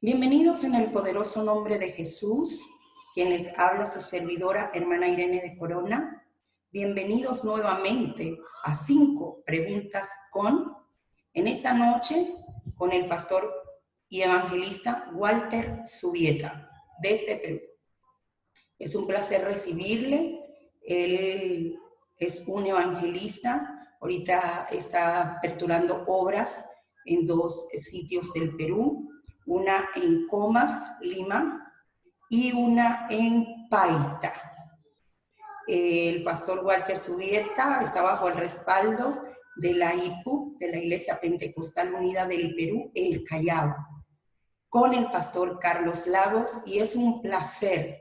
Bienvenidos en el poderoso nombre de Jesús, quien les habla su servidora, hermana Irene de Corona. Bienvenidos nuevamente a 5 preguntas en esta noche, con el pastor y evangelista Walter Zubieta, desde Perú. Es un placer recibirle. Él es un evangelista. Ahorita está aperturando obras en 2 sitios del Perú, una en Comas, Lima, y una en Paita. El pastor Walter Zubieta está bajo el respaldo de la IPU, de la Iglesia Pentecostal Unida del Perú, El Callao, con el pastor Carlos Lagos, y es un placer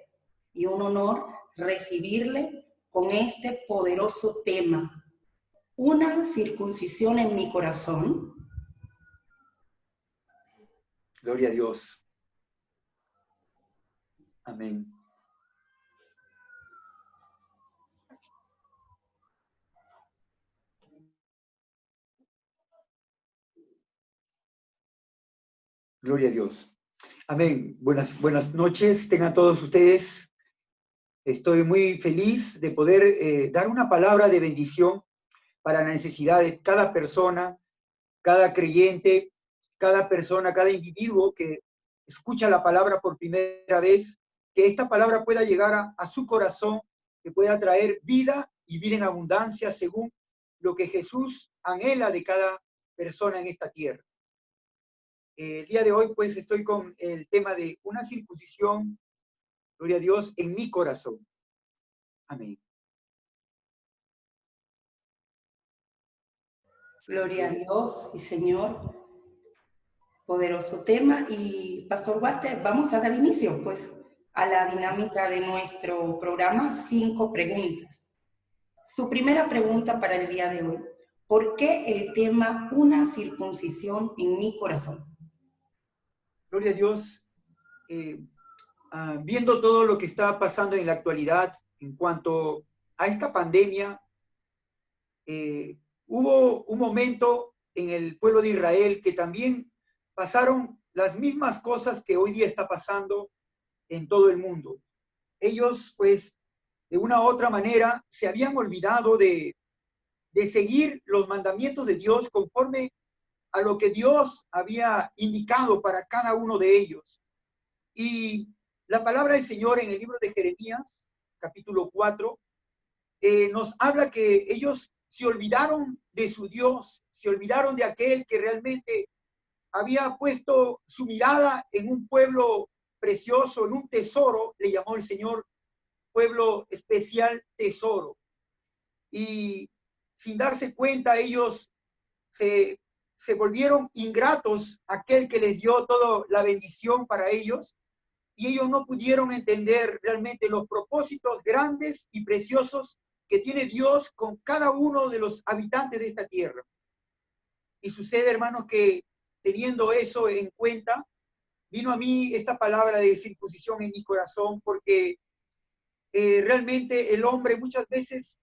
y un honor recibirle con este poderoso tema: una circuncisión en mi corazón. Gloria a Dios. Amén. Gloria a Dios. Amén. Buenas noches tengan todos ustedes. Estoy muy feliz de poder dar una palabra de bendición para la necesidad de cada persona, cada creyente, cada persona, cada individuo que escucha la palabra por primera vez, que esta palabra pueda llegar a su corazón, que pueda traer vida y vida en abundancia según lo que Jesús anhela de cada persona en esta tierra. El día de hoy, pues, estoy con el tema de una circuncisión, gloria a Dios, en mi corazón. Amén. Gloria a Dios y Señor. Poderoso tema. Y Pastor Walter, vamos a dar inicio, pues, a la dinámica de nuestro programa 5 preguntas. Su primera pregunta para el día de hoy: ¿por qué el tema una circuncisión en mi corazón? Gloria a Dios. Viendo todo lo que está pasando en la actualidad en cuanto a esta pandemia, hubo un momento en el pueblo de Israel que también pasaron las mismas cosas que hoy día está pasando en todo el mundo. Ellos, pues, de una u otra manera, se habían olvidado de seguir los mandamientos de Dios conforme a lo que Dios había indicado para cada uno de ellos. Y la palabra del Señor en el libro de Jeremías, capítulo 4, nos habla que ellos se olvidaron de su Dios, se olvidaron de aquel que realmente había puesto su mirada en un pueblo precioso, en un tesoro, le llamó el Señor pueblo especial, tesoro. Y sin darse cuenta, ellos se volvieron ingratos a aquel que les dio toda la bendición para ellos, y ellos no pudieron entender realmente los propósitos grandes y preciosos que tiene Dios con cada uno de los habitantes de esta tierra. Y sucede, hermanos, que teniendo eso en cuenta, vino a mí esta palabra de circuncisión en mi corazón, porque realmente el hombre muchas veces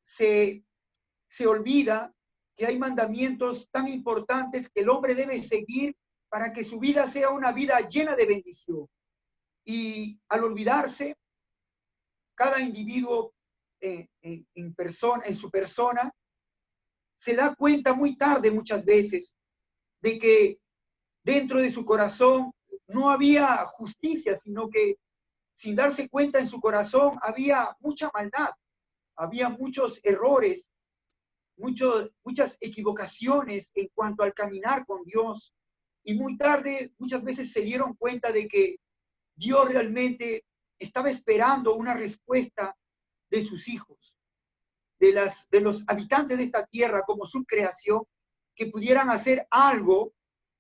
se olvida que hay mandamientos tan importantes que el hombre debe seguir para que su vida sea una vida llena de bendición. Y al olvidarse, cada individuo en su persona se da cuenta muy tarde muchas veces de que dentro de su corazón no había justicia, sino que sin darse cuenta en su corazón había mucha maldad, había muchos errores, muchas equivocaciones en cuanto al caminar con Dios. Y muy tarde muchas veces se dieron cuenta de que Dios realmente estaba esperando una respuesta de sus hijos, de los habitantes de esta tierra como su creación, que pudieran hacer algo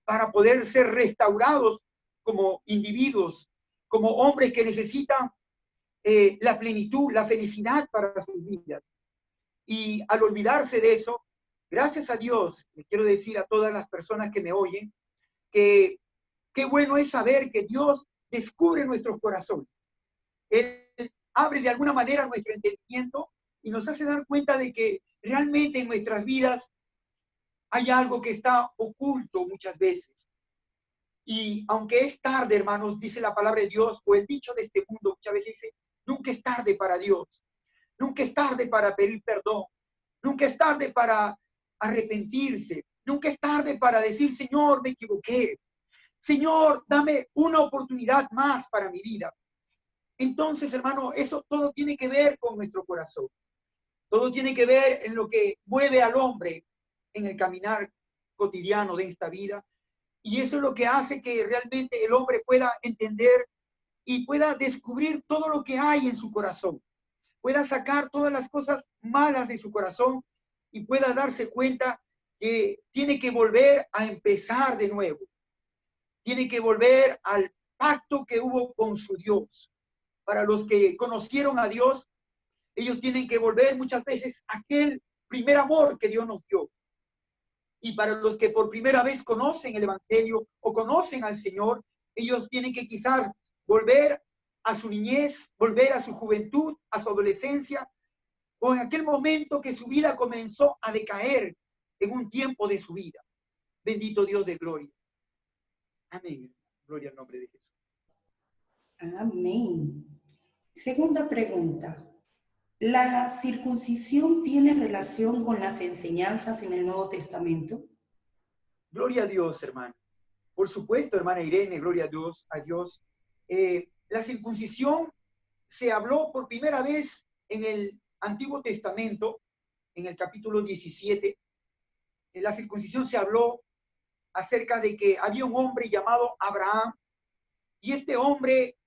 para poder ser restaurados como individuos, como hombres que necesitan la plenitud, la felicidad para sus vidas. Y al olvidarse de eso, gracias a Dios, le quiero decir a todas las personas que me oyen, que qué bueno es saber que Dios descubre nuestros corazones. Él abre de alguna manera nuestro entendimiento y nos hace dar cuenta de que realmente en nuestras vidas hay algo que está oculto muchas veces. Y aunque es tarde, hermanos, dice la palabra de Dios, o el dicho de este mundo, muchas veces dice, nunca es tarde para Dios. Nunca es tarde para pedir perdón. Nunca es tarde para arrepentirse. Nunca es tarde para decir, Señor, me equivoqué. Señor, dame una oportunidad más para mi vida. Entonces, hermano, eso todo tiene que ver con nuestro corazón. Todo tiene que ver en lo que mueve al hombre en el caminar cotidiano de esta vida. Y eso es lo que hace que realmente el hombre pueda entender y pueda descubrir todo lo que hay en su corazón. Pueda sacar todas las cosas malas de su corazón y pueda darse cuenta que tiene que volver a empezar de nuevo. Tiene que volver al pacto que hubo con su Dios. Para los que conocieron a Dios, ellos tienen que volver muchas veces a aquel primer amor que Dios nos dio. Y para los que por primera vez conocen el Evangelio o conocen al Señor, ellos tienen que quizás volver a su niñez, volver a su juventud, a su adolescencia, o en aquel momento que su vida comenzó a decaer en un tiempo de su vida. Bendito Dios de gloria. Amén. Gloria al nombre de Jesús. Amén. Segunda pregunta. ¿La circuncisión tiene relación con las enseñanzas en el Nuevo Testamento? Gloria a Dios, hermano. Por supuesto, hermana Irene, gloria a Dios, a Dios. La circuncisión se habló por primera vez en el Antiguo Testamento, en el capítulo 17. En la circuncisión se habló acerca de que había un hombre llamado Abraham, y este hombre,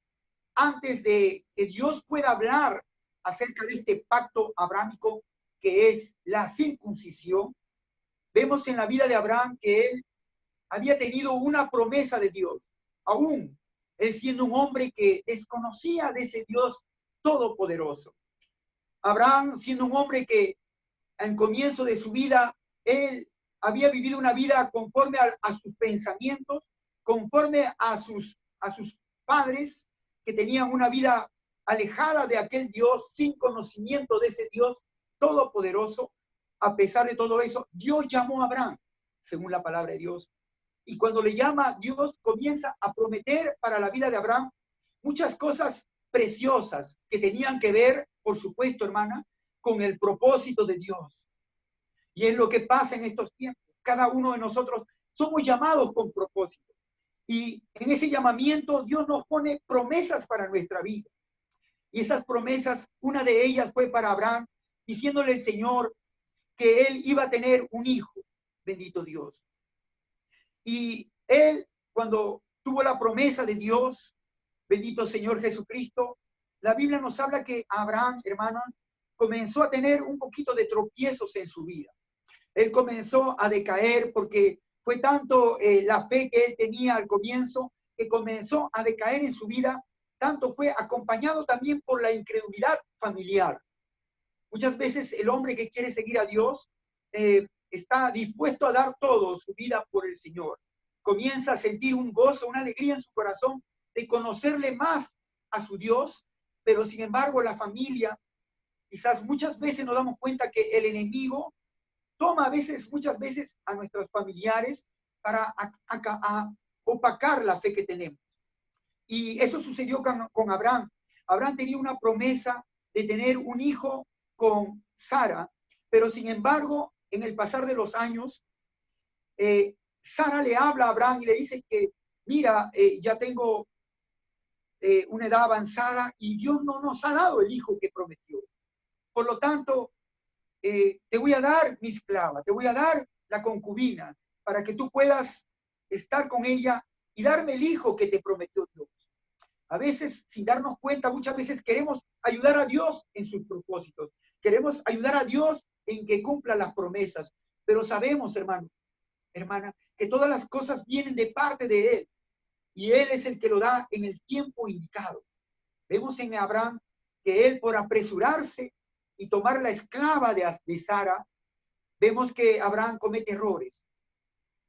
antes de que Dios pueda hablar acerca de este pacto abrámico que es la circuncisión, vemos en la vida de Abraham que él había tenido una promesa de Dios, aún él siendo un hombre que desconocía de ese Dios todopoderoso. Abraham, siendo un hombre que al comienzo de su vida, él había vivido una vida conforme a sus pensamientos, conforme a sus padres, que tenían una vida alejada de aquel Dios, sin conocimiento de ese Dios todopoderoso. A pesar de todo eso, Dios llamó a Abraham, según la palabra de Dios. Y cuando le llama, Dios comienza a prometer para la vida de Abraham muchas cosas preciosas que tenían que ver, por supuesto, hermana, con el propósito de Dios. Y es lo que pasa en estos tiempos. Cada uno de nosotros somos llamados con propósito. Y en ese llamamiento Dios nos pone promesas para nuestra vida. Y esas promesas, una de ellas fue para Abraham, diciéndole al Señor que él iba a tener un hijo. Bendito Dios. Y él, cuando tuvo la promesa de Dios, bendito Señor Jesucristo, la Biblia nos habla que Abraham, hermano, comenzó a tener un poquito de tropiezos en su vida. Él comenzó a decaer porque fue tanto la fe que él tenía al comienzo que comenzó a decaer en su vida. Tanto fue acompañado también por la incredulidad familiar. Muchas veces el hombre que quiere seguir a Dios está dispuesto a dar todo su vida por el Señor. Comienza a sentir un gozo, una alegría en su corazón de conocerle más a su Dios, pero sin embargo la familia, quizás muchas veces nos damos cuenta que el enemigo toma muchas veces a nuestros familiares para opacar la fe que tenemos. Y eso sucedió con Abraham. Abraham tenía una promesa de tener un hijo con Sara, pero sin embargo, en el pasar de los años, Sara le habla a Abraham y le dice que, mira, ya tengo una edad avanzada y Dios no nos ha dado el hijo que prometió. Por lo tanto, te voy a dar mi esclava, te voy a dar la concubina para que tú puedas estar con ella y darme el hijo que te prometió Dios. A veces, sin darnos cuenta, muchas veces queremos ayudar a Dios en sus propósitos. Queremos ayudar a Dios en que cumpla las promesas. Pero sabemos, hermano, hermana, que todas las cosas vienen de parte de Él. Y Él es el que lo da en el tiempo indicado. Vemos en Abraham que él, por apresurarse y tomar la esclava de Sara, vemos que Abraham comete errores.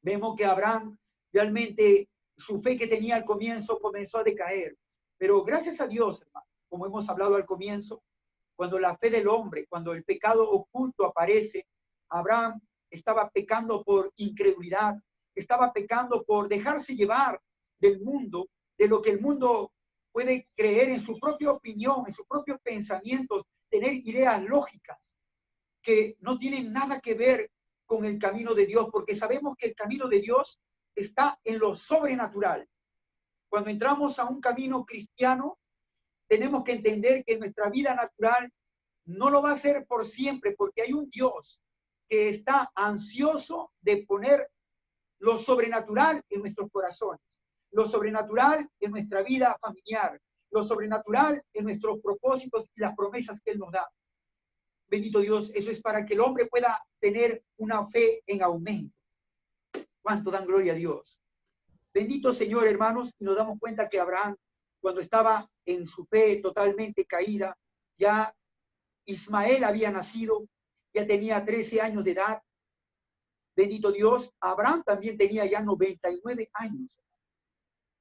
Vemos que Abraham realmente su fe que tenía al comienzo comenzó a decaer. Pero gracias a Dios, hermano, como hemos hablado al comienzo, cuando la fe del hombre, cuando el pecado oculto aparece, Abraham estaba pecando por incredulidad, estaba pecando por dejarse llevar del mundo, de lo que el mundo puede creer en su propia opinión, en sus propios pensamientos, tener ideas lógicas que no tienen nada que ver con el camino de Dios, porque sabemos que el camino de Dios está en lo sobrenatural. Cuando entramos a un camino cristiano, tenemos que entender que nuestra vida natural no lo va a hacer por siempre, porque hay un Dios que está ansioso de poner lo sobrenatural en nuestros corazones, lo sobrenatural en nuestra vida familiar, lo sobrenatural en nuestros propósitos y las promesas que Él nos da. Bendito Dios, eso es para que el hombre pueda tener una fe en aumento. ¿Cuánto dan gloria a Dios? Bendito Señor, hermanos, y nos damos cuenta que Abraham, cuando estaba en su fe totalmente caída, ya Ismael había nacido, ya tenía 13 años de edad. Bendito Dios, Abraham también tenía ya 99 años,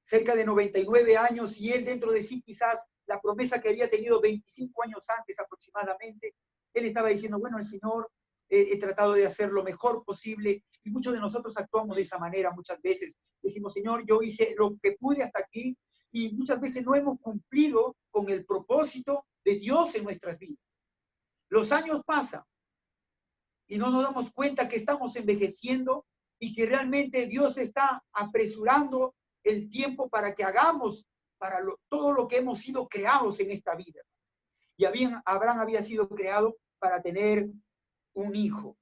cerca de 99 años, y él dentro de sí quizás la promesa que había tenido 25 años antes aproximadamente, él estaba diciendo, bueno, el Señor, he tratado de hacer lo mejor posible, y muchos de nosotros actuamos de esa manera muchas veces. Decimos, Señor, yo hice lo que pude hasta aquí, y muchas veces no hemos cumplido con el propósito de Dios en nuestras vidas. Los años pasan, y no nos damos cuenta que estamos envejeciendo, y que realmente Dios está apresurando el tiempo para que hagamos todo lo que hemos sido creados en esta vida. Y Abraham había sido creado para tener un hijo.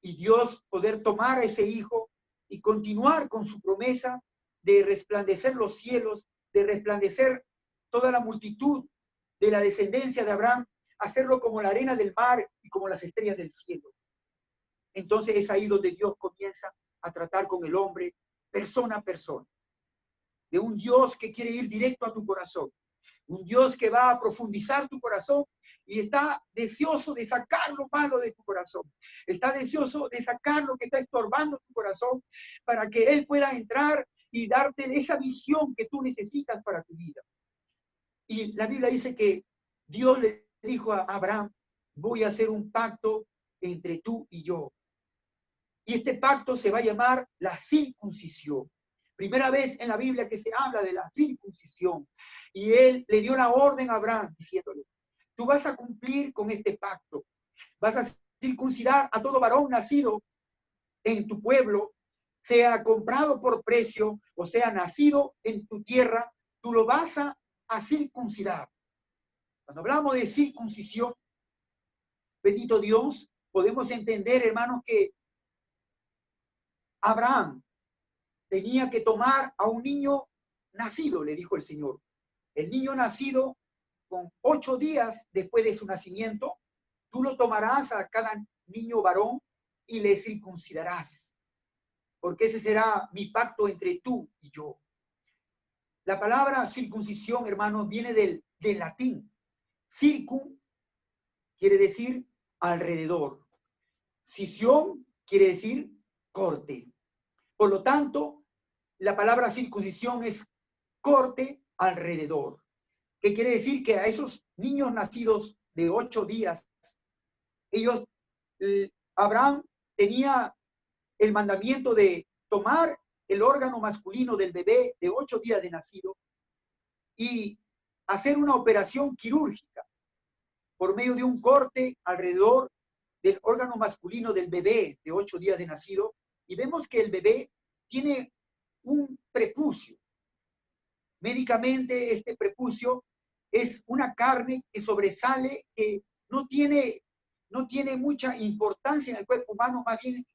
Y Dios poder tomar a ese hijo y continuar con su promesa de resplandecer los cielos, de resplandecer toda la multitud de la descendencia de Abraham, hacerlo como la arena del mar y como las estrellas del cielo. Entonces es ahí donde Dios comienza a tratar con el hombre persona a persona. De un Dios que quiere ir directo a tu corazón. Un Dios que va a profundizar tu corazón y está deseoso de sacar lo malo de tu corazón. Está deseoso de sacar lo que está estorbando tu corazón para que Él pueda entrar y darte esa visión que tú necesitas para tu vida. Y la Biblia dice que Dios le dijo a Abraham, voy a hacer un pacto entre tú y yo. Y este pacto se va a llamar la circuncisión. Primera vez en la Biblia que se habla de la circuncisión. Y él le dio la orden a Abraham diciéndole, tú vas a cumplir con este pacto. Vas a circuncidar a todo varón nacido en tu pueblo, sea comprado por precio o sea nacido en tu tierra, tú lo vas a circuncidar. Cuando hablamos de circuncisión, bendito Dios, podemos entender, hermanos, que Abraham tenía que tomar a un niño nacido, le dijo el Señor. El niño nacido con 8 días después de su nacimiento, tú lo tomarás a cada niño varón y le circuncidarás, porque ese será mi pacto entre tú y yo. La palabra circuncisión, hermanos, viene del latín. Circum quiere decir alrededor. Sisión quiere decir corte. Por lo tanto, la palabra circuncisión es corte alrededor. ¿Qué quiere decir? Que a esos niños nacidos de 8 días, Abraham tenía el mandamiento de tomar el órgano masculino del bebé de 8 días de nacido y hacer una operación quirúrgica por medio de un corte alrededor del órgano masculino del bebé de 8 días de nacido. Y vemos que el bebé tiene un prepucio. Médicamente, este prepucio es una carne que sobresale, que no tiene mucha importancia en el cuerpo humano, más bien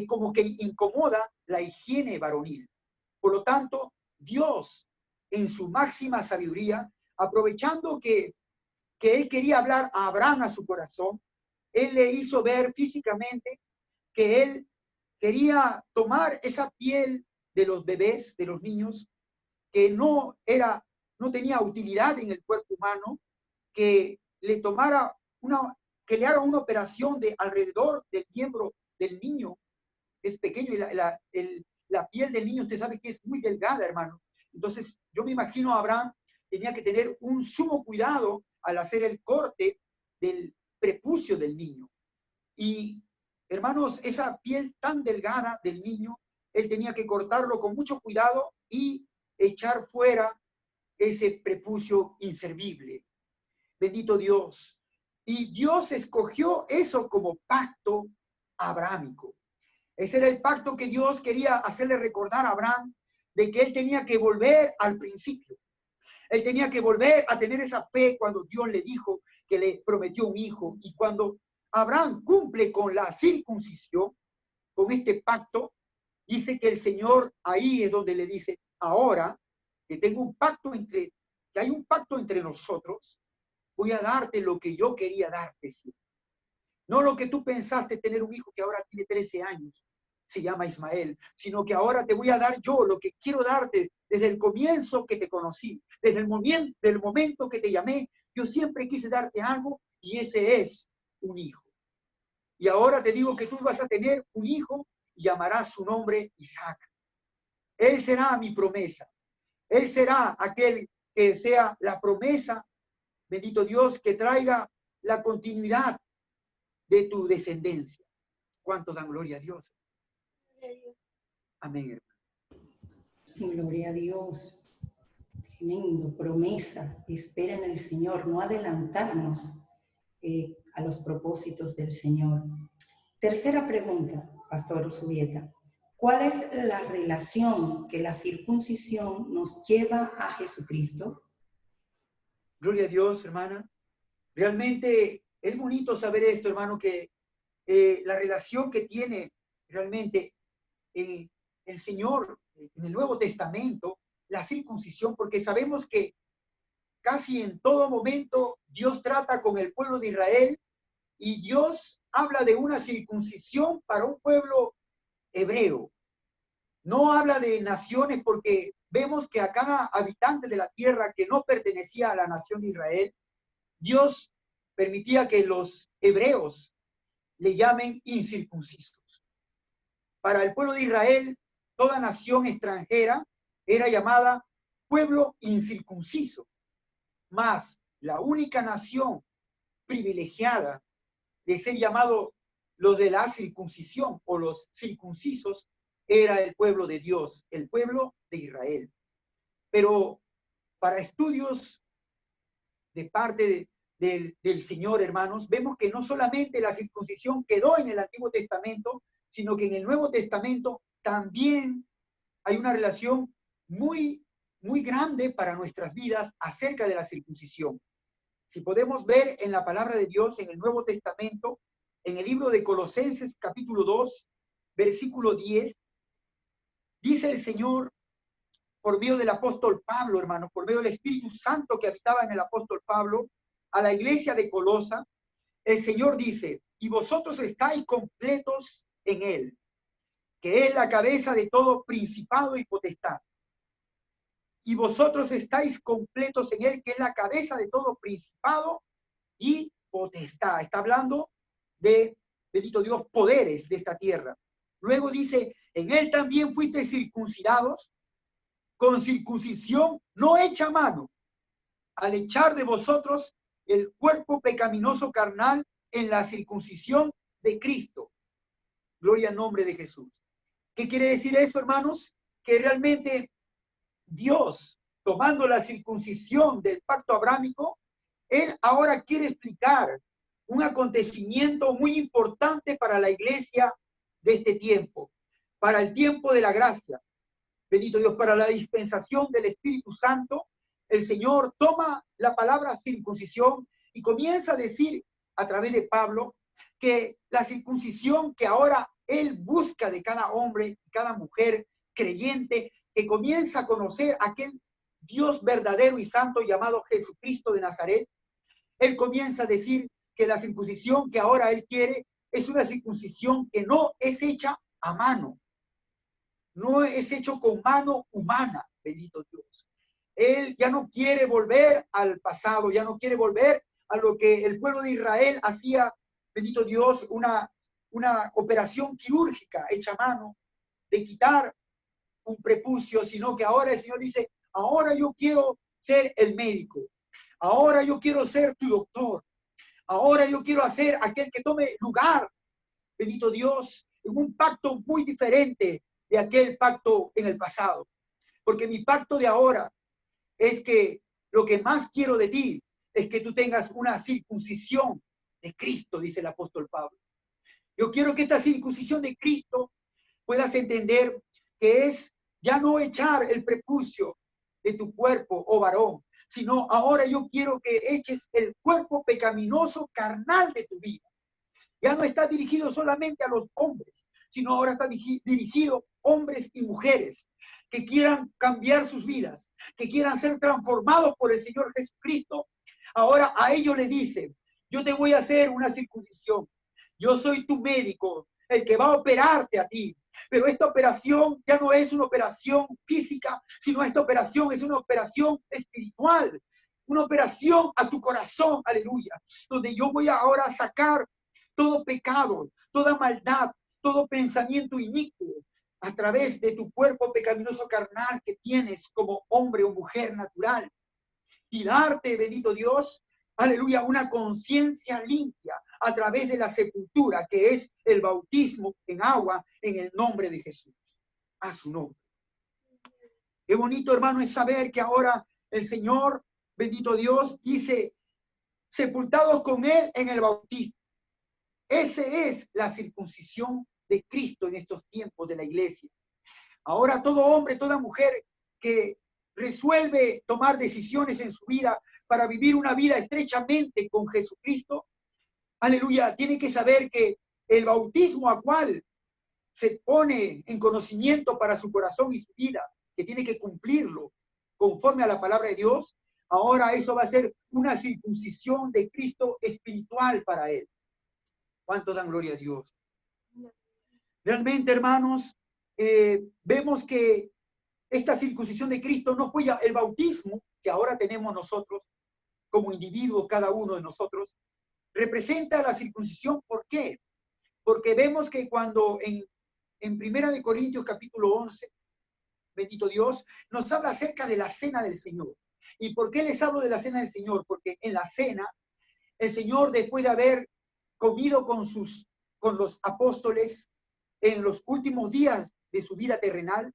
como que incomoda la higiene varonil. Por lo tanto, Dios, en su máxima sabiduría, aprovechando que Él quería hablar a Abraham a su corazón, Él le hizo ver físicamente que Él quería tomar esa piel de los bebés, de los niños, que no tenía utilidad en el cuerpo humano, que le haga una operación de alrededor del miembro del niño, que es pequeño, y la piel del niño, usted sabe que es muy delgada, hermano. Entonces, yo me imagino a Abraham tenía que tener un sumo cuidado al hacer el corte del prepucio del niño. Y, hermanos, esa piel tan delgada del niño él tenía que cortarlo con mucho cuidado y echar fuera ese prepucio inservible. Bendito Dios. Y Dios escogió eso como pacto abrámico. Ese era el pacto que Dios quería hacerle recordar a Abraham, de que él tenía que volver al principio. Él tenía que volver a tener esa fe cuando Dios le dijo que le prometió un hijo. Y cuando Abraham cumple con la circuncisión, con este pacto, dice que el Señor ahí es donde le dice, ahora que tengo un pacto que hay un pacto entre nosotros, voy a darte lo que yo quería darte siempre. No lo que tú pensaste tener un hijo que ahora tiene 13 años, se llama Ismael, sino que ahora te voy a dar yo lo que quiero darte desde el comienzo que te conocí, desde el momento que te llamé. Yo siempre quise darte algo y ese es un hijo. Y ahora te digo que tú vas a tener un hijo y llamarás su nombre Isaac. Él será mi promesa. Él será aquel que sea la promesa, bendito Dios, que traiga la continuidad de tu descendencia. ¿Cuánto dan gloria a Dios? Amén. Gloria a Dios. Tremendo, promesa. Espera en el Señor, no adelantarnos a los propósitos del Señor. Tercera pregunta, Pastor Zubieta. ¿Cuál es la relación que la circuncisión nos lleva a Jesucristo? Gloria a Dios, hermana. Realmente es bonito saber esto, hermano, que la relación que tiene realmente el Señor en el Nuevo Testamento, la circuncisión, porque sabemos que casi en todo momento Dios trata con el pueblo de Israel y Dios habla de una circuncisión para un pueblo hebreo. No habla de naciones porque vemos que a cada habitante de la tierra que no pertenecía a la nación de Israel, Dios permitía que los hebreos le llamen incircuncisos. Para el pueblo de Israel, toda nación extranjera era llamada pueblo incircunciso. Mas la única nación privilegiada de ser llamado los de la circuncisión o los circuncisos era el pueblo de Dios, el pueblo de Israel. Pero para estudios de parte del Señor, hermanos, vemos que no solamente la circuncisión quedó en el Antiguo Testamento, sino que en el Nuevo Testamento también hay una relación muy grande para nuestras vidas acerca de la circuncisión. Si podemos ver en la palabra de Dios en el Nuevo Testamento, en el libro de Colosenses capítulo 2, versículo 10, dice el Señor por medio del apóstol Pablo, hermano, por medio del Espíritu Santo que habitaba en el apóstol Pablo, a la iglesia de Colosa, el Señor dice, y vosotros estáis completos en Él, que es la cabeza de todo principado y potestad. Y vosotros estáis completos en Él, que es la cabeza de todo principado y potestad. Está hablando de, bendito Dios, poderes de esta tierra. Luego dice, en Él también fuisteis circuncidados, con circuncisión no hecha mano, al echar de vosotros el cuerpo pecaminoso carnal en la circuncisión de Cristo. Gloria al nombre de Jesús. ¿Qué quiere decir eso, hermanos? Que realmente Dios, tomando la circuncisión del pacto abrámico, Él ahora quiere explicar un acontecimiento muy importante para la iglesia de este tiempo, para el tiempo de la gracia. Bendito Dios, para la dispensación del Espíritu Santo, el Señor toma la palabra circuncisión y comienza a decir a través de Pablo que la circuncisión que ahora Él busca de cada hombre, cada mujer creyente, que comienza a conocer a aquel Dios verdadero y santo llamado Jesucristo de Nazaret, Él comienza a decir que la circuncisión que ahora Él quiere es una circuncisión que no es hecha a mano, no es hecho con mano humana, bendito Dios. Él ya no quiere volver al pasado, ya no quiere volver a lo que el pueblo de Israel hacía, bendito Dios, una operación quirúrgica hecha a mano, de quitar un prepucio, sino que ahora el Señor dice, ahora yo quiero ser el médico, ahora yo quiero ser tu doctor, ahora yo quiero hacer aquel que tome lugar, bendito Dios, en un pacto muy diferente de aquel pacto en el pasado. Porque mi pacto de ahora es que lo que más quiero de ti es que tú tengas una circuncisión de Cristo, dice el apóstol Pablo. Yo quiero que esta circuncisión de Cristo puedas entender que es ya no echar el prepucio de tu cuerpo, oh varón, sino ahora yo quiero que eches el cuerpo pecaminoso carnal de tu vida. Ya no está dirigido solamente a los hombres, sino ahora está dirigido a hombres y mujeres que quieran cambiar sus vidas, que quieran ser transformados por el Señor Jesucristo. Ahora a ellos les dice, yo te voy a hacer una circuncisión. Yo soy tu médico, el que va a operarte a ti. Pero esta operación ya no es una operación física, sino esta operación es una operación espiritual, una operación a tu corazón, aleluya, donde yo voy ahora a sacar todo pecado, toda maldad, todo pensamiento inicuo a través de tu cuerpo pecaminoso carnal que tienes como hombre o mujer natural y darte, bendito Dios, aleluya, una conciencia limpia a través de la sepultura que es el bautismo en agua en el nombre de Jesús, a su nombre. Qué bonito, hermano, es saber que ahora el Señor, bendito Dios, dice, sepultados con Él en el bautismo. Esa es la circuncisión de Cristo en estos tiempos de la iglesia. Ahora todo hombre, toda mujer que resuelve tomar decisiones en su vida para vivir una vida estrechamente con Jesucristo, aleluya, tiene que saber que el bautismo a cual se pone en conocimiento para su corazón y su vida, que tiene que cumplirlo conforme a la palabra de Dios, ahora eso va a ser una circuncisión de Cristo espiritual para él. ¿Cuánto dan gloria a Dios? Realmente, hermanos, vemos que esta circuncisión de Cristo no fue ya el bautismo que ahora tenemos nosotros como individuos, cada uno de nosotros, representa la circuncisión. ¿Por qué? Porque vemos que cuando en 1 Corintios capítulo 11, bendito Dios, nos habla acerca de la cena del Señor. ¿Y por qué les hablo de la cena del Señor? Porque en la cena, el Señor, después de haber comido con los apóstoles en los últimos días de su vida terrenal,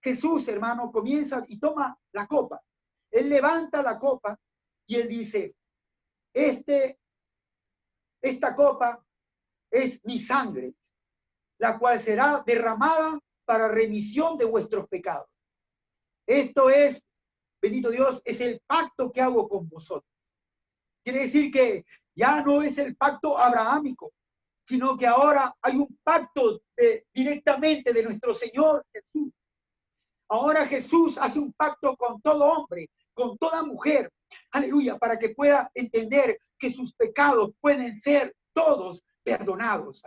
Jesús, hermano, comienza y toma la copa. Él levanta la copa y él dice, esta copa es mi sangre, la cual será derramada para remisión de vuestros pecados. Esto es, bendito Dios, es el pacto que hago con vosotros. Quiere decir que ya no es el pacto abrahámico, sino que ahora hay un pacto directamente de nuestro Señor Jesús. Ahora Jesús hace un pacto con todo hombre, con toda mujer, aleluya, para que pueda entender que sus pecados pueden ser todos perdonados.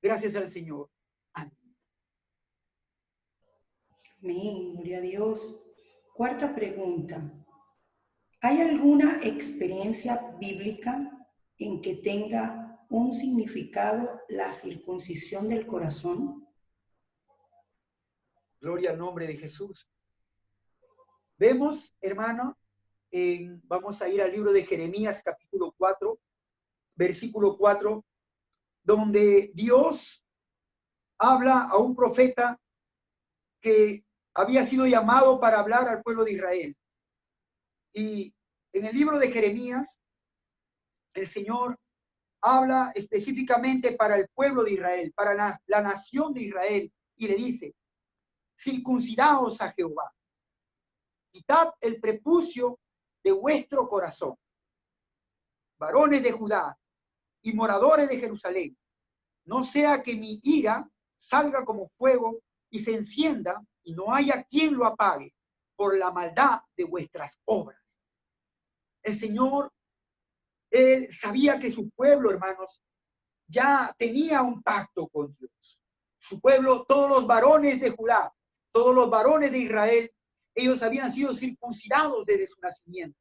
Gracias al Señor. Amén. Amén, gloria a Dios. Cuarta pregunta. ¿Hay alguna experiencia bíblica en que tenga un significado la circuncisión del corazón? Gloria al nombre de Jesús. Vemos, hermano, vamos a ir al libro de Jeremías, capítulo 4, versículo 4, donde Dios habla a un profeta que había sido llamado para hablar al pueblo de Israel. Y en el libro de Jeremías, el Señor habla específicamente para el pueblo de Israel, para la nación de Israel, y le dice, circuncidaos a Jehová, quitad el prepucio de vuestro corazón, varones de Judá y moradores de Jerusalén, no sea que mi ira salga como fuego y se encienda y no haya quien lo apague por la maldad de vuestras obras. El Señor, Él sabía que su pueblo, hermanos, ya tenía un pacto con Dios. Su pueblo, todos los varones de Judá, todos los varones de Israel, ellos habían sido circuncidados desde su nacimiento.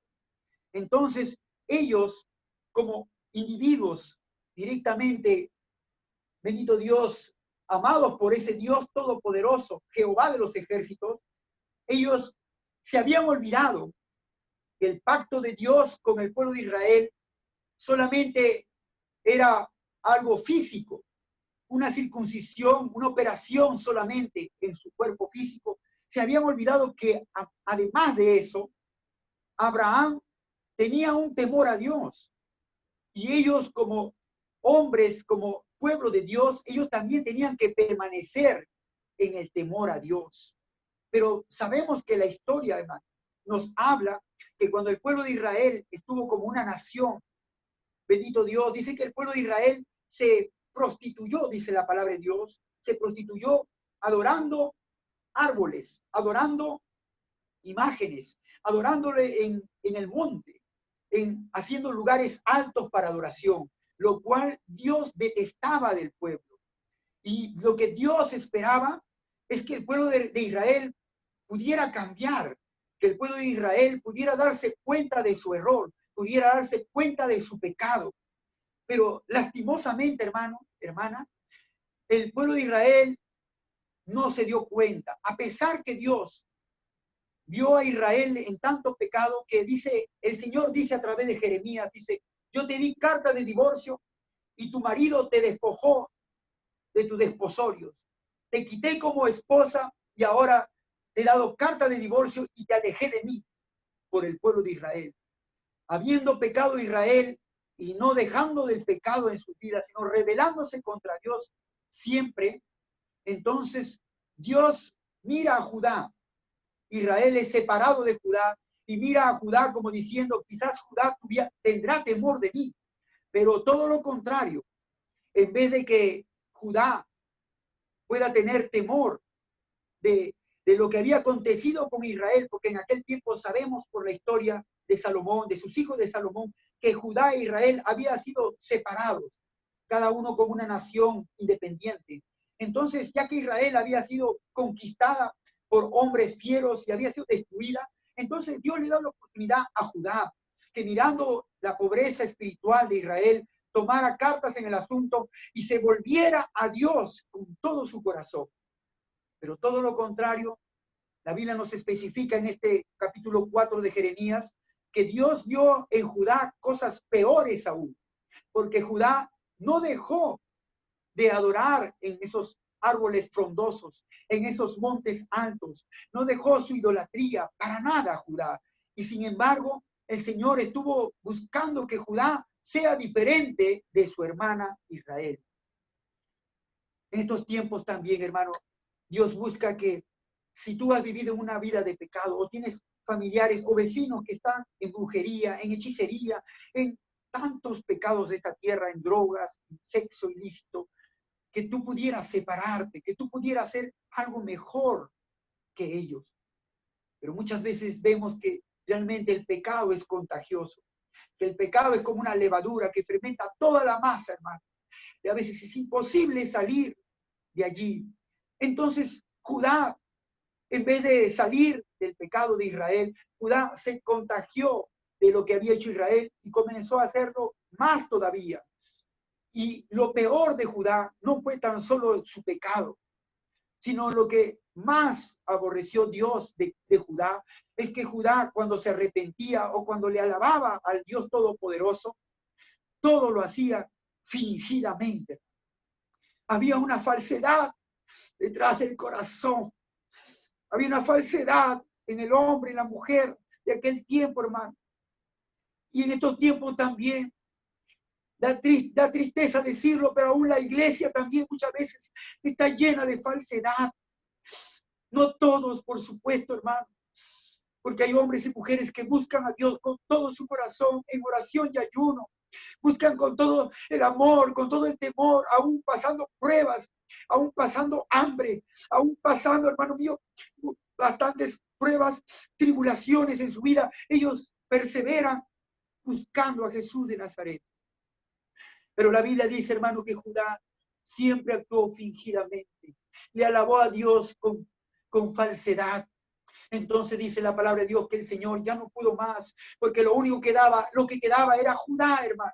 Entonces, ellos, como individuos directamente, bendito Dios, amados por ese Dios todopoderoso, Jehová de los ejércitos, ellos se habían olvidado que el pacto de Dios con el pueblo de Israel solamente era algo físico, una circuncisión, una operación solamente en su cuerpo físico, se habían olvidado que además de eso, Abraham tenía un temor a Dios. Y ellos como hombres, como pueblo de Dios, ellos también tenían que permanecer en el temor a Dios. Pero sabemos que la historia, hermano, nos habla que cuando el pueblo de Israel estuvo como una nación, bendito Dios, dice que el pueblo de Israel se prostituyó, dice la palabra de Dios, se prostituyó adorando árboles, adorando imágenes, adorándole en el monte, haciendo lugares altos para adoración, lo cual Dios detestaba del pueblo. Y lo que Dios esperaba es que el pueblo de Israel pudiera cambiar, que el pueblo de Israel pudiera darse cuenta de su error, pudiera darse cuenta de su pecado. Pero lastimosamente, hermano, hermana, el pueblo de Israel no se dio cuenta, a pesar que Dios vio a Israel en tanto pecado que dice, el Señor dice a través de Jeremías, dice, yo te di carta de divorcio y tu marido te despojó de tus desposorios. Te quité como esposa y ahora te he dado carta de divorcio y te alejé de mí por el pueblo de Israel. Habiendo pecado Israel y no dejando del pecado en su vida, sino rebelándose contra Dios siempre, entonces Dios mira a Judá. Israel es separado de Judá y mira a Judá como diciendo, quizás Judá tendrá temor de mí, pero todo lo contrario, en vez de que Judá pueda tener temor de lo que había acontecido con Israel, porque en aquel tiempo sabemos por la historia de Salomón, de sus hijos de Salomón, que Judá e Israel habían sido separados, cada uno como una nación independiente. Entonces, ya que Israel había sido conquistada por hombres fieros y había sido destruida, entonces Dios le da la oportunidad a Judá, que mirando la pobreza espiritual de Israel, tomara cartas en el asunto y se volviera a Dios con todo su corazón. Pero todo lo contrario, la Biblia nos especifica en este capítulo 4 de Jeremías que Dios vio en Judá cosas peores aún, porque Judá no dejó de adorar en esos árboles frondosos, en esos montes altos, no dejó su idolatría para nada Judá. Y sin embargo, el Señor estuvo buscando que Judá sea diferente de su hermana Israel. En estos tiempos también, hermano, Dios busca que si tú has vivido una vida de pecado o tienes familiares o vecinos que están en brujería, en hechicería, en tantos pecados de esta tierra, en drogas, en sexo ilícito, que tú pudieras separarte, que tú pudieras hacer algo mejor que ellos. Pero muchas veces vemos que realmente el pecado es contagioso, que el pecado es como una levadura que fermenta toda la masa, hermano. Y a veces es imposible salir de allí. Entonces, Judá, en vez de salir del pecado de Israel, Judá se contagió de lo que había hecho Israel y comenzó a hacerlo más todavía. Y lo peor de Judá no fue tan solo su pecado, sino lo que más aborreció Dios de Judá es que Judá, cuando se arrepentía o cuando le alababa al Dios Todopoderoso, todo lo hacía fingidamente. Había una falsedad detrás del corazón. Había una falsedad en el hombre y la mujer de aquel tiempo, hermano. Y en estos tiempos también da tristeza decirlo, pero aún la iglesia también muchas veces está llena de falsedad. No todos, por supuesto, hermano, porque hay hombres y mujeres que buscan a Dios con todo su corazón, en oración y ayuno. Buscan con todo el amor, con todo el temor, aún pasando pruebas, aún pasando hambre, aún pasando, hermano mío, bastantes pruebas, tribulaciones en su vida. Ellos perseveran buscando a Jesús de Nazaret. Pero la Biblia dice, hermano, que Judá siempre actuó fingidamente. Le alabó a Dios con falsedad. Entonces dice la palabra de Dios que el Señor ya no pudo más, porque lo que quedaba era Judá, hermano.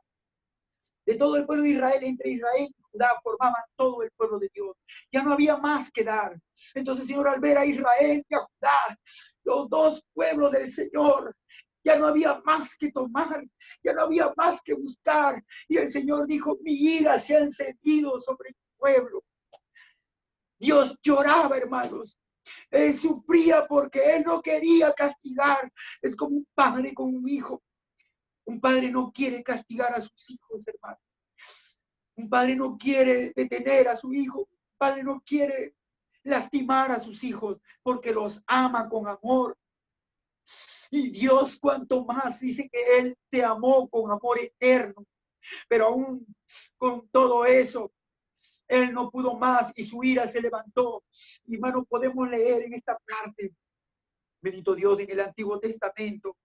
De todo el pueblo de Israel, entre Israel y Judá formaban todo el pueblo de Dios. Ya no había más que dar. Entonces, Señor, al ver a Israel y a Judá, los dos pueblos del Señor, ya no había más que tomar, ya no había más que buscar. Y el Señor dijo, mi ira se ha encendido sobre mi pueblo. Dios lloraba, hermanos. Él sufría porque él no quería castigar. Es como un padre con un hijo. Un padre no quiere castigar a sus hijos, hermano. Un padre no quiere detener a su hijo. Un padre no quiere lastimar a sus hijos porque los ama con amor. Y Dios cuanto más dice que Él te amó con amor eterno. Pero aún con todo eso, Él no pudo más y su ira se levantó. Y hermano, podemos leer en esta parte, bendito Dios, en el Antiguo Testamento,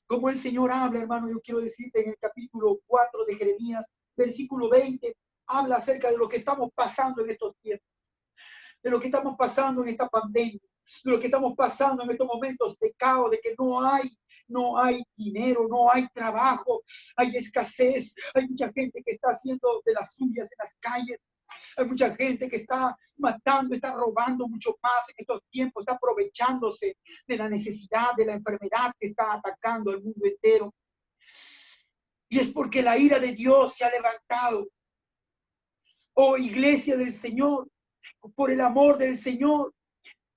como el Señor habla, hermano. Yo quiero decirte en el capítulo 4 de Jeremías, versículo 20, habla acerca de lo que estamos pasando en estos tiempos, de lo que estamos pasando en esta pandemia, de lo que estamos pasando en estos momentos de caos, de que no hay dinero, no hay trabajo, hay escasez, hay mucha gente que está haciendo de las suyas en las calles, hay mucha gente que está matando, está robando mucho más en estos tiempos, está aprovechándose de la necesidad, de la enfermedad que está atacando al mundo entero. Y es porque la ira de Dios se ha levantado. Oh, iglesia del Señor, por el amor del Señor,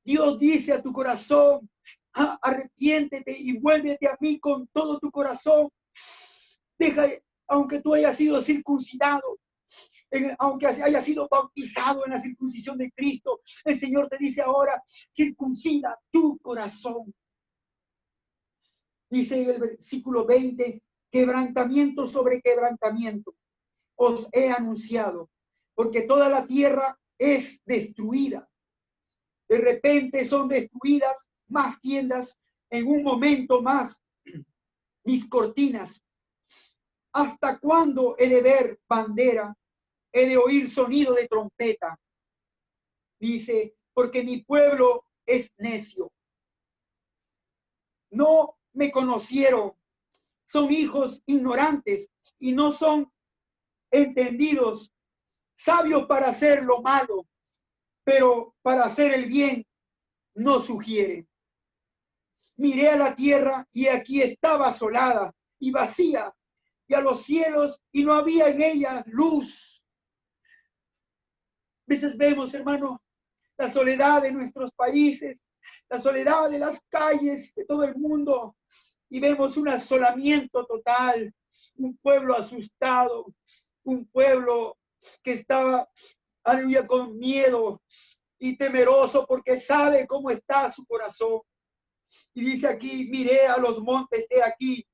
Dios dice a tu corazón, arrepiéntete y vuélvete a mí con todo tu corazón. Deja, aunque tú hayas sido circuncidado, aunque hayas sido bautizado en la circuncisión de Cristo, el Señor te dice ahora, circuncida tu corazón. Dice en el versículo 20, quebrantamiento sobre quebrantamiento os he anunciado, porque toda la tierra es destruida. De repente son destruidas más tiendas, en un momento más mis cortinas. ¿Hasta cuándo he de ver bandera? He de oír sonido de trompeta. Dice, porque mi pueblo es necio. No me conocieron. Son hijos ignorantes y no son entendidos, sabios para hacer lo malo, pero para hacer el bien no sugieren. Miré a la tierra y aquí estaba asolada y vacía, y a los cielos y no había en ella luz. A veces vemos, hermano, la soledad de nuestros países, la soledad de las calles de todo el mundo, y vemos un asolamiento total, un pueblo asustado, un pueblo que estaba, aleluya, con miedo y temeroso porque sabe cómo está su corazón. Y dice aquí, miré a los montes de aquí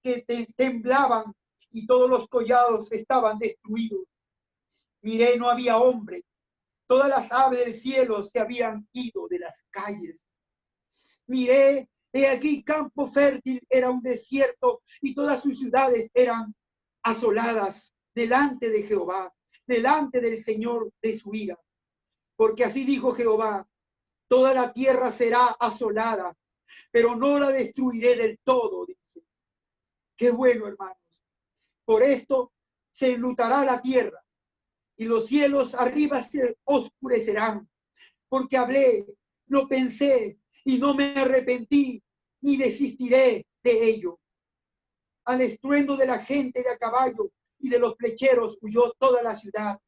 que temblaban y todos los collados estaban destruidos. Miré, no había hombre. Todas las aves del cielo se habían ido de las calles. Miré, he aquí campo fértil era un desierto y todas sus ciudades eran asoladas delante de Jehová, delante del Señor de su ira. Porque así dijo Jehová, toda la tierra será asolada, pero no la destruiré del todo, dice. Qué bueno, hermanos. Por esto se enlutará la tierra y los cielos arriba se oscurecerán, porque hablé, lo pensé y no me arrepentí, ni desistiré de ello. Al estruendo de la gente de a caballo y de los flecheros huyó toda la ciudad.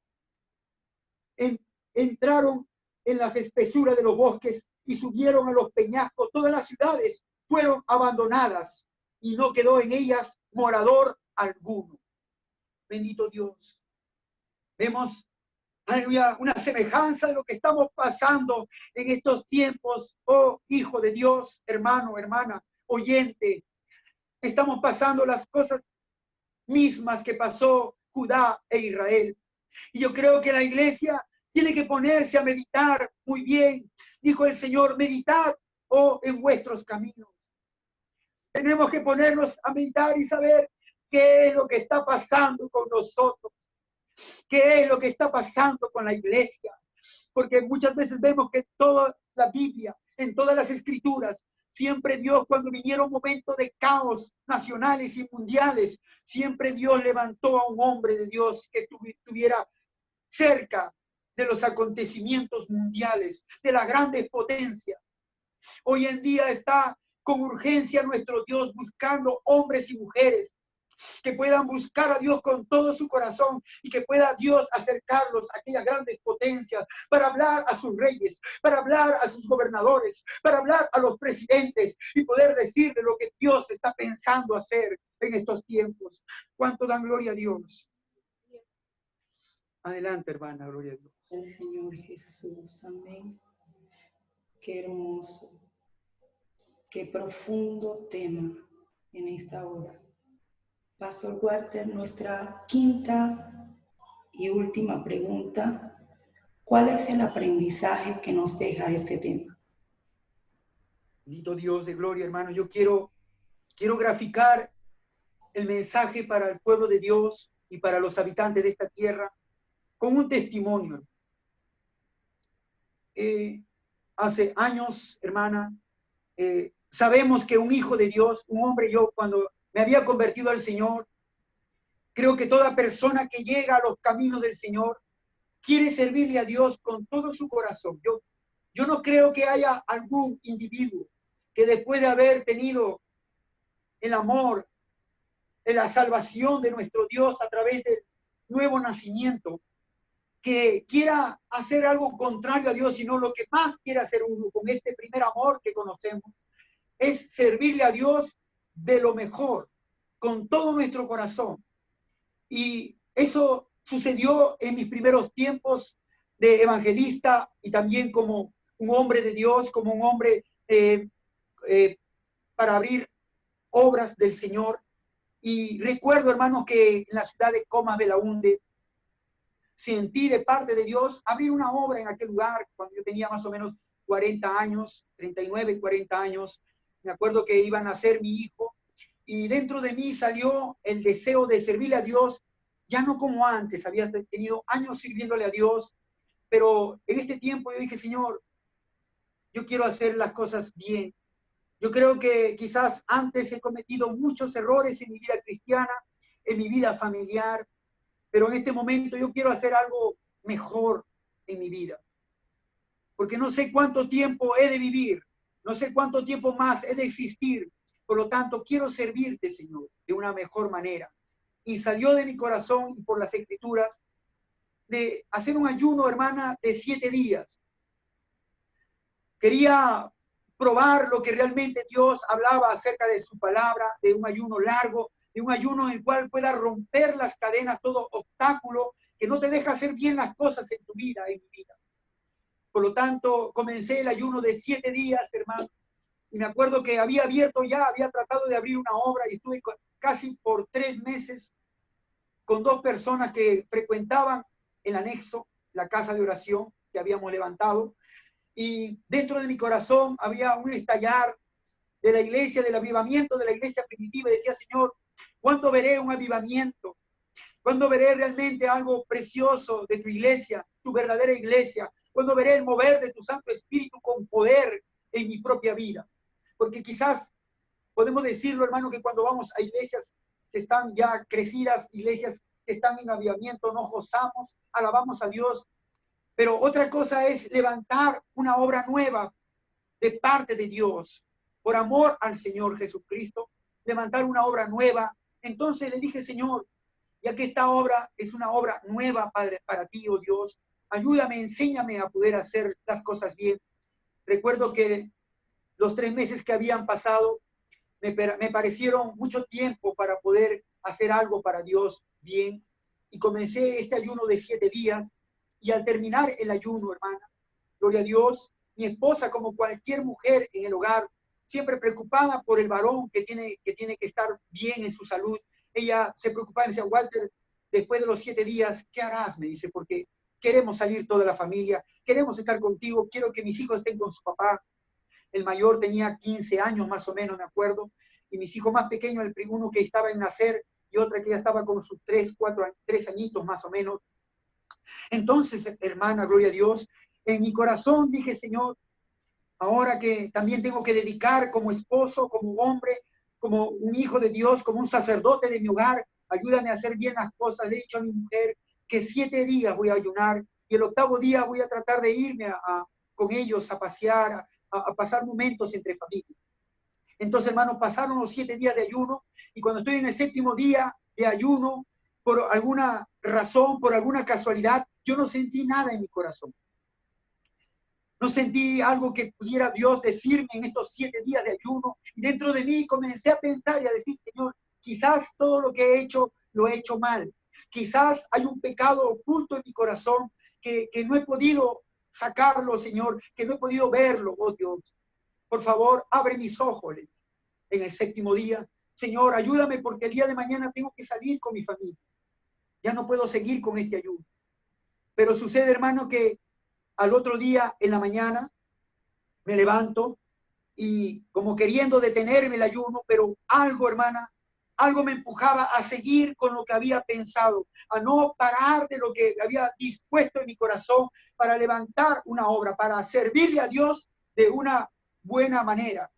Entraron en las espesuras de los bosques y subieron a los peñascos. Todas las ciudades fueron abandonadas y no quedó en ellas morador alguno. Bendito Dios. Vemos, aleluya, una semejanza de lo que estamos pasando en estos tiempos. Oh, hijo de Dios, hermano, hermana, oyente. Estamos pasando las cosas mismas que pasó Judá e Israel. Y yo creo que la iglesia tiene que ponerse a meditar muy bien. Dijo el Señor, meditad, en vuestros caminos. Tenemos que ponernos a meditar y saber qué es lo que está pasando con nosotros. ¿Qué es lo que está pasando con la iglesia? Porque muchas veces vemos que toda la Biblia, en todas las escrituras, siempre Dios, cuando vinieron momentos de caos nacionales y mundiales, siempre Dios levantó a un hombre de Dios que estuviera cerca de los acontecimientos mundiales, de las grandes potencias. Hoy en día está con urgencia nuestro Dios buscando hombres y mujeres que puedan buscar a Dios con todo su corazón y que pueda Dios acercarlos a aquellas grandes potencias para hablar a sus reyes, para hablar a sus gobernadores, para hablar a los presidentes y poder decirle lo que Dios está pensando hacer en estos tiempos. ¿Cuánto dan gloria a Dios? Adelante, hermana, gloria a Dios. El Señor Jesús, amén. Qué hermoso, qué profundo tema en esta hora. Pastor Walter, nuestra quinta y última pregunta: ¿cuál es el aprendizaje que nos deja este tema? Bendito Dios de gloria, hermano. Yo quiero graficar el mensaje para el pueblo de Dios y para los habitantes de esta tierra con un testimonio. Hace años, hermana, sabemos que un hijo de Dios, un hombre, yo cuando me había convertido al Señor, creo que toda persona que llega a los caminos del Señor quiere servirle a Dios con todo su corazón. Yo no creo que haya algún individuo que después de haber tenido el amor, de la salvación de nuestro Dios a través del nuevo nacimiento, que quiera hacer algo contrario a Dios, sino lo que más quiere hacer uno con este primer amor que conocemos es servirle a Dios de lo mejor, con todo nuestro corazón. Y eso sucedió en mis primeros tiempos de evangelista y también como un hombre de Dios, como un hombre para abrir obras del Señor. Y recuerdo, hermanos, que en la ciudad de Comas Belaúnde sentí de parte de Dios abrir una obra en aquel lugar cuando yo tenía más o menos 40 años, 39, 40 años. Me acuerdo que iban a nacer mi hijo y dentro de mí salió el deseo de servirle a Dios, ya no como antes, había tenido años sirviéndole a Dios, pero en este tiempo yo dije, Señor, yo quiero hacer las cosas bien. Yo creo que quizás antes he cometido muchos errores en mi vida cristiana, en mi vida familiar, pero en este momento yo quiero hacer algo mejor en mi vida. Porque no sé cuánto tiempo he de vivir, no sé cuánto tiempo más he de existir. Por lo tanto, quiero servirte, Señor, de una mejor manera. Y salió de mi corazón y por las escrituras de hacer un ayuno, hermana, de 7 días. Quería probar lo que realmente Dios hablaba acerca de su palabra, de un ayuno largo, de un ayuno en el cual pueda romper las cadenas, todo obstáculo que no te deja hacer bien las cosas en tu vida, en mi vida. Por lo tanto, comencé el ayuno de 7 días, hermano, y me acuerdo que había tratado de abrir una obra y estuve casi por 3 meses con 2 personas que frecuentaban el anexo, la casa de oración que habíamos levantado. Y dentro de mi corazón había un estallar de la iglesia, del avivamiento de la iglesia primitiva. Y decía, Señor, ¿cuándo veré un avivamiento? ¿Cuándo veré realmente algo precioso de tu iglesia, tu verdadera iglesia? ¿Cuándo veré el mover de tu Santo Espíritu con poder en mi propia vida? Porque quizás podemos decirlo, hermano, que cuando vamos a iglesias que están ya crecidas, iglesias que están en avivamiento, nos gozamos, alabamos a Dios. Pero otra cosa es levantar una obra nueva de parte de Dios, por amor al Señor Jesucristo, levantar una obra nueva. Entonces le dije, Señor, ya que esta obra es una obra nueva, Padre, para ti, oh Dios, ayúdame, enséñame a poder hacer las cosas bien. Recuerdo que los 3 meses que habían pasado me parecieron mucho tiempo para poder hacer algo para Dios bien. Y comencé este ayuno de 7 días. Y al terminar el ayuno, hermana, gloria a Dios, mi esposa, como cualquier mujer en el hogar, siempre preocupada por el varón que tiene que estar bien en su salud, ella se preocupaba y me decía, Walter, después de los 7 días, ¿qué harás? Me dice, porque queremos salir toda la familia, queremos estar contigo, quiero que mis hijos estén con su papá. El mayor tenía 15 años más o menos, me acuerdo, y mis hijos más pequeños, uno que estaba en nacer y otra que ya estaba con sus 3 añitos más o menos. Entonces, hermana, gloria a Dios, en mi corazón dije, Señor, ahora que también tengo que dedicar como esposo, como hombre, como un hijo de Dios, como un sacerdote de mi hogar, ayúdame a hacer bien las cosas. Le he dicho a mi mujer que 7 días voy a ayunar y el 8º día voy a tratar de irme con ellos a pasear, a pasar momentos entre familia. Entonces, hermano, pasaron los 7 días de ayuno y cuando estoy en el 7º día de ayuno, por alguna razón, por alguna casualidad, yo no sentí nada en mi corazón. No sentí algo que pudiera Dios decirme en estos 7 días de ayuno. Y dentro de mí comencé a pensar y a decir, Señor, quizás todo lo que he hecho, lo he hecho mal. Quizás hay un pecado oculto en mi corazón que no he podido sacarlo, Señor, que no he podido verlo, oh Dios. Por favor, abre mis ojos en el 7º día. Señor, ayúdame porque el día de mañana tengo que salir con mi familia. Ya no puedo seguir con este ayuno. Pero sucede, hermano, que al otro día, en la mañana, me levanto y como queriendo detenerme el ayuno, pero algo, hermana, algo me empujaba a seguir con lo que había pensado, a no parar de lo que había dispuesto en mi corazón para levantar una obra, para servirle a Dios de una buena manera.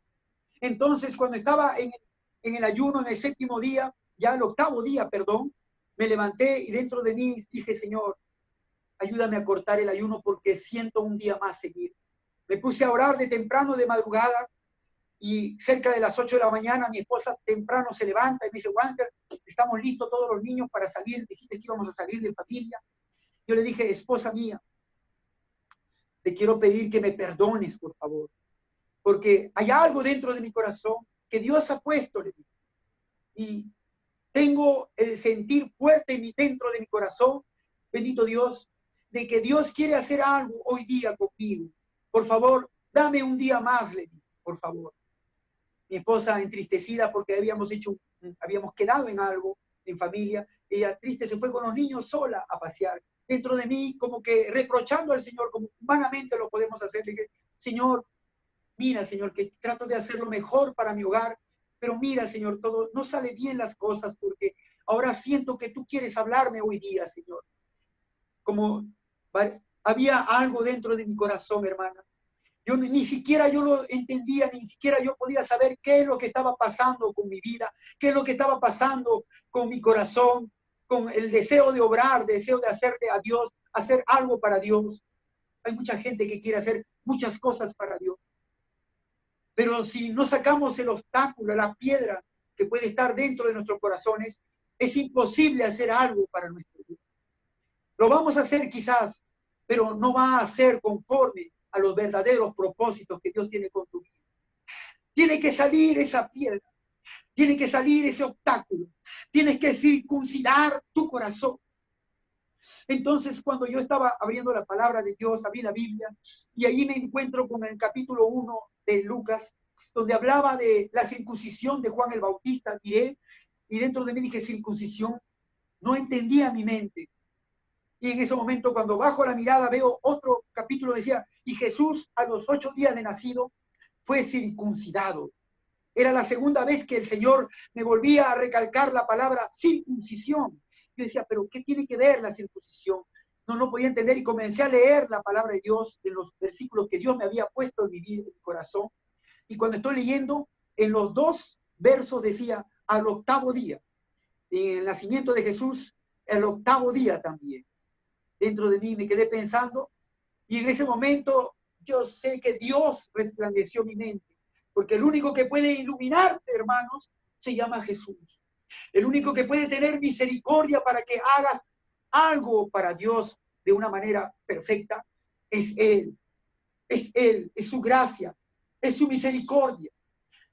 Entonces, cuando estaba en el ayuno, en el 7º día, ya el 8º día, perdón, me levanté y dentro de mí dije, Señor, ayúdame a cortar el ayuno porque siento un día más seguir. Me puse a orar de temprano, de madrugada, y cerca de las 8 de la mañana mi esposa temprano se levanta y me dice, Walter, estamos listos todos los niños para salir, dijiste que íbamos a salir de familia. Yo le dije, esposa mía, te quiero pedir que me perdones, por favor, porque hay algo dentro de mi corazón que Dios ha puesto, le dije, y tengo el sentir fuerte dentro de mi corazón, bendito Dios, de que Dios quiere hacer algo hoy día conmigo. Por favor, dame un día más, le dije, por favor. Mi esposa entristecida porque habíamos quedado en algo, en familia, ella triste se fue con los niños sola a pasear. Dentro de mí, como que reprochando al Señor, como humanamente lo podemos hacer, le dije, Señor, mira, Señor, que trato de hacer lo mejor para mi hogar, pero mira, Señor, todo no sale bien las cosas porque ahora siento que tú quieres hablarme hoy día, Señor. Como había algo dentro de mi corazón, hermana. Yo ni siquiera yo lo entendía, ni siquiera yo podía saber qué es lo que estaba pasando con mi vida, qué es lo que estaba pasando con mi corazón, con el deseo de obrar, deseo de hacerle a Dios, hacer algo para Dios. Hay mucha gente que quiere hacer muchas cosas para Dios. Pero si no sacamos el obstáculo, la piedra que puede estar dentro de nuestros corazones, es imposible hacer algo para nuestro Dios. Lo vamos a hacer quizás, pero no va a ser conforme a los verdaderos propósitos que Dios tiene con tu vida. Tiene que salir esa piedra, tiene que salir ese obstáculo, tienes que circuncidar tu corazón. Entonces, cuando yo estaba abriendo la palabra de Dios, abrí la Biblia, y ahí me encuentro con el capítulo 1 de Lucas, donde hablaba de la circuncisión de Juan el Bautista, miré, y dentro de mí dije, circuncisión, no entendía mi mente. Y en ese momento, cuando bajo la mirada, veo otro capítulo, decía, y Jesús a los 8 días de nacido fue circuncidado. Era la segunda vez que el Señor me volvía a recalcar la palabra circuncisión. Yo decía, pero ¿qué tiene que ver la circuncisión? No podía entender y comencé a leer la palabra de Dios en los versículos que Dios me había puesto en mi vida, en mi corazón. Y cuando estoy leyendo, en los 2 versos decía, al 8º día. En el nacimiento de Jesús, el 8º día también. Dentro de mí me quedé pensando y en ese momento yo sé que Dios resplandeció mi mente, porque el único que puede iluminarte, hermanos, se llama Jesús. El único que puede tener misericordia para que hagas algo para Dios de una manera perfecta es Él. Es Él, es su gracia, es su misericordia.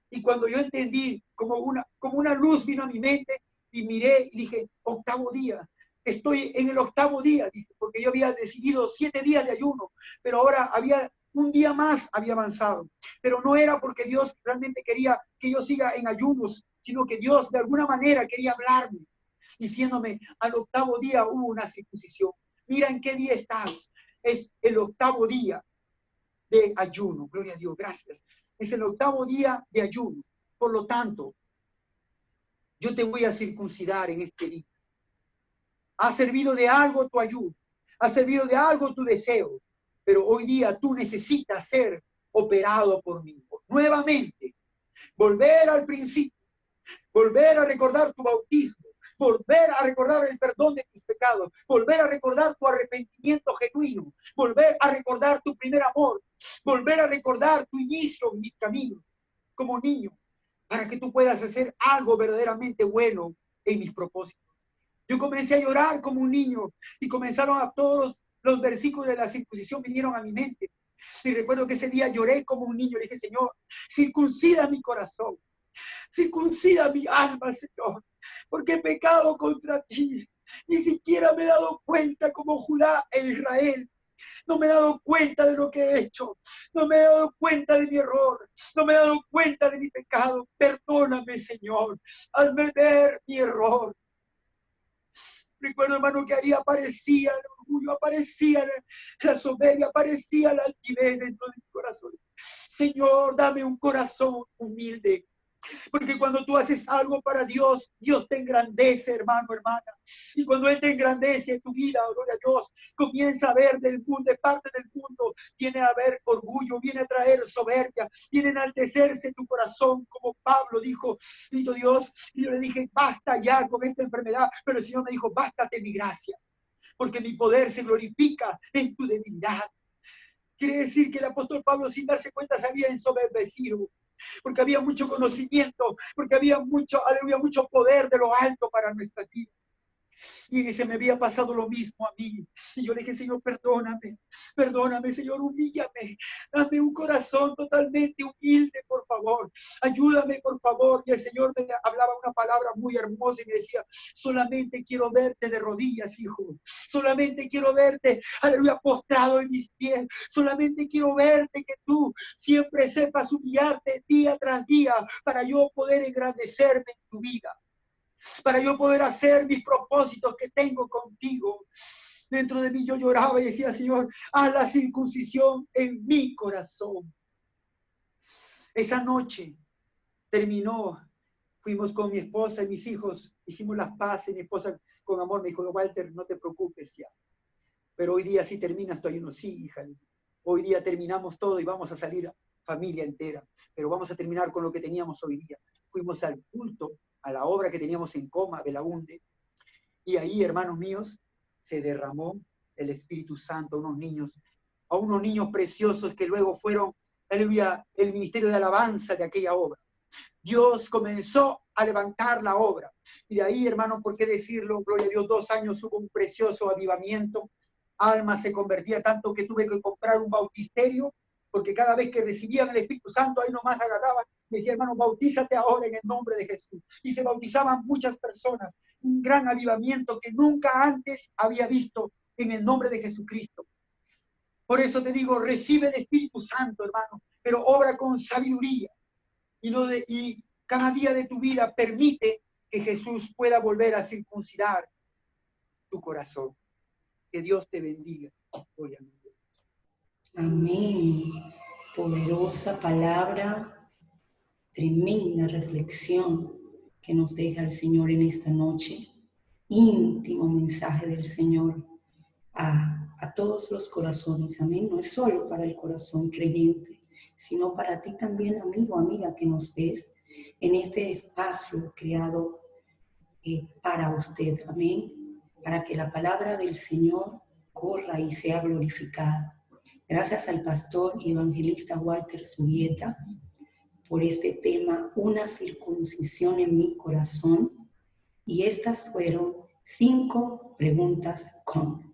Y cuando yo entendí, como una luz vino a mi mente y miré y dije, 8º día. Estoy en el 8º día, dije, porque yo había decidido 7 días de ayuno, pero ahora había un día más, había avanzado. Pero no era porque Dios realmente quería que yo siga en ayunos, sino que Dios de alguna manera quería hablarme, diciéndome, al 8º día hubo una circuncisión. Mira en qué día estás. Es el 8º día de ayuno. Gloria a Dios, gracias. Es el 8º día de ayuno. Por lo tanto, yo te voy a circuncidar en este día. Ha servido de algo tu ayuno, ha servido de algo tu deseo, pero hoy día tú necesitas ser operado por mí. Nuevamente, volver al principio, volver a recordar tu bautismo, volver a recordar el perdón de tus pecados, volver a recordar tu arrepentimiento genuino, volver a recordar tu primer amor, volver a recordar tu inicio en mis caminos como niño. para que tú puedas hacer algo verdaderamente bueno en mis propósitos. Yo comencé a llorar como un niño y comenzaron a todos los versículos de la circuncisión vinieron a mi mente. Y recuerdo que ese día lloré como un niño. Le dije, Señor, circuncida mi corazón, circuncida mi alma, Señor, porque he pecado contra ti. Ni siquiera me he dado cuenta como Judá e Israel. No me he dado cuenta de lo que he hecho. No me he dado cuenta de mi error. No me he dado cuenta de mi pecado. Perdóname, Señor. Hazme ver mi error. Recuerdo, hermano, que ahí aparecía el orgullo, aparecía la soberbia, aparecía la altivez dentro de mi corazón. Señor, dame un corazón humilde. Porque cuando tú haces algo para Dios, Dios te engrandece, hermano, hermana. Y cuando Él te engrandece en tu vida, gloria a Dios, comienza a ver del mundo, de parte del mundo, viene a haber orgullo, viene a traer soberbia, viene a enaltecerse tu corazón, como Pablo dijo, dijo Dios, y yo le dije, basta ya con esta enfermedad, pero el Señor me dijo, bástate mi gracia, porque mi poder se glorifica en tu debilidad. Quiere decir que el apóstol Pablo, sin darse cuenta, se había ensoberbecido, porque había mucho conocimiento, porque había mucho, aleluya, mucho poder de lo alto para nuestras vidas. Y se me había pasado lo mismo a mí. Y yo le dije, Señor, perdóname, perdóname, Señor, humíllame. Dame un corazón totalmente humilde, por favor. Ayúdame, por favor. Y el Señor me hablaba una palabra muy hermosa y me decía, solamente quiero verte de rodillas, hijo. Solamente quiero verte, aleluya, postrado en mis pies. Solamente quiero verte que tú siempre sepas humillarte día tras día para yo poder engrandecerme en tu vida, para yo poder hacer mis propósitos que tengo contigo. Dentro de mí yo lloraba y decía, Señor, haz la circuncisión en mi corazón. Esa noche terminó, fuimos con mi esposa y mis hijos, hicimos las paces, mi esposa con amor me dijo, Walter, no te preocupes ya. Pero hoy día sí terminas tu ayuno, sí, hija. Hoy día terminamos todo y vamos a salir familia entera, pero vamos a terminar con lo que teníamos hoy día. Fuimos al culto, a la obra que teníamos en Coma, Belaunde, y ahí, hermanos míos, se derramó el Espíritu Santo a unos niños preciosos que luego fueron, aleluya, el ministerio de alabanza de aquella obra. Dios comenzó a levantar la obra. Y de ahí, hermano, ¿por qué decirlo? Gloria a Dios, 2 años hubo un precioso avivamiento. Alma se convertía tanto que tuve que comprar un bautisterio, porque cada vez que recibían el Espíritu Santo, ahí nomás agarraban, decía, hermano, bautízate ahora en el nombre de Jesús. Y se bautizaban muchas personas. Un gran avivamiento que nunca antes había visto en el nombre de Jesucristo. Por eso te digo, recibe el Espíritu Santo, hermano, pero obra con sabiduría. Y cada día de tu vida permite que Jesús pueda volver a circuncidar tu corazón. Que Dios te bendiga. Amén. Poderosa palabra, tremenda reflexión que nos deja el Señor en esta noche. Íntimo mensaje del Señor a todos los corazones. Amén. No es solo para el corazón creyente, sino para ti también, amigo, amiga, que nos ves en este espacio creado para usted. Amén. Para que la palabra del Señor corra y sea glorificada. Gracias al pastor y evangelista Walter Zubieta por este tema, una circuncisión en mi corazón. Y estas fueron 5 preguntas con.